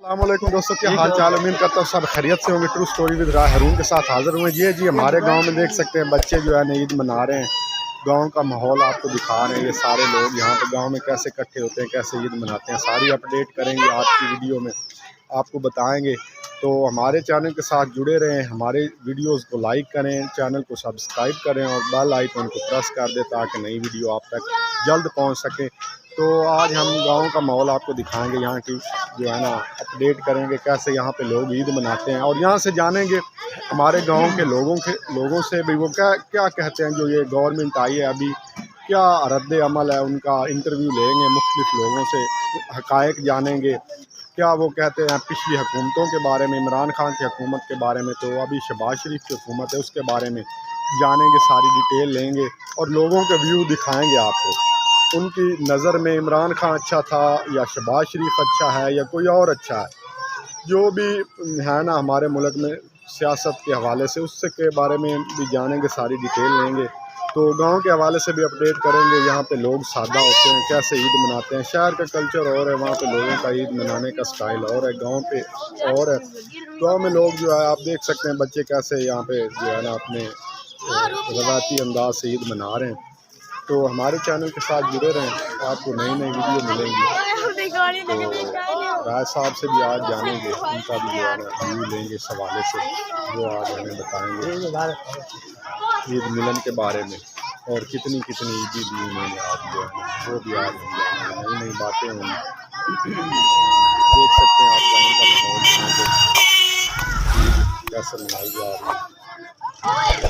अस्सलामुअलैकुम दोस्तों, क्या हाल चाल। उम्मीद करता हूँ सब खैरियत से होंगे। ट्रू स्टोरी विद राय हारून के साथ हाजिर हुए। ये जी हमारे गांव में देख सकते हैं बच्चे जो है ईद मना रहे हैं। गांव का माहौल आपको दिखा रहे हैं। ये सारे लोग यहाँ पे गांव में कैसे इकट्ठे होते हैं, कैसे ईद मनाते हैं, सारी अपडेट करेंगे आज की वीडियो में, आपको बताएंगे। तो हमारे चैनल के साथ जुड़े रहें, हमारे वीडियोस को लाइक करें, चैनल को सब्सक्राइब करें और बेल आइकन को प्रेस कर दें ताकि नई वीडियो आप तक जल्द पहुंच सके। तो आज हम गांव का माहौल आपको दिखाएंगे, यहाँ की जो है ना अपडेट करेंगे कैसे यहाँ पे लोग ईद मनाते हैं, और यहाँ से जानेंगे हमारे गांव के लोगों से भी वो क्या क्या कहते हैं। जो ये गवर्नमेंट आई है अभी, क्या रद्द अमल है उनका, इंटरव्यू लेंगे मुख्तलिफ लोगों से, हकायक जानेंगे क्या वो कहते हैं पिछली हुकूमतों के बारे में, इमरान खान की हुकूमत के बारे में, तो अभी शहबाज शरीफ की हुकूमत है उसके बारे में जानेंगे, सारी डिटेल लेंगे और लोगों के व्यू दिखाएंगे आपको। उनकी नज़र में इमरान खान अच्छा था या शहबाज शरीफ अच्छा है या कोई और अच्छा है, जो भी है ना हमारे मुल्क में सियासत के हवाले से, उससे के बारे में भी जानेंगे, सारी डिटेल लेंगे। तो गांव के हवाले से भी अपडेट करेंगे। यहाँ पे लोग सादा होते हैं, कैसे ईद मनाते हैं। शहर का कल्चर और है, वहाँ पे लोगों का ईद मनाने का स्टाइल और है, गांव पे और है। गांव में लोग जो है आप देख सकते हैं बच्चे कैसे यहाँ पे जो है ना अपने रवायती अंदाज से ईद मना रहे हैं। तो हमारे चैनल के साथ जुड़े रहें, आपको नई नई वीडियो मिलेंगी। तो राय साहब से भी आज जानेंगे, उनका भी जो है ना व्यू लेंगे इस हवाले से, वो आज हमें बताएंगे ईद मिलन के बारे में और कितनी कितनी ईदी दी उन्होंने आज जो है वो भी आज नई नई बातें होंगी। देख सकते हैं आप गाँव का माहौल कैसे मनाई जा रही है।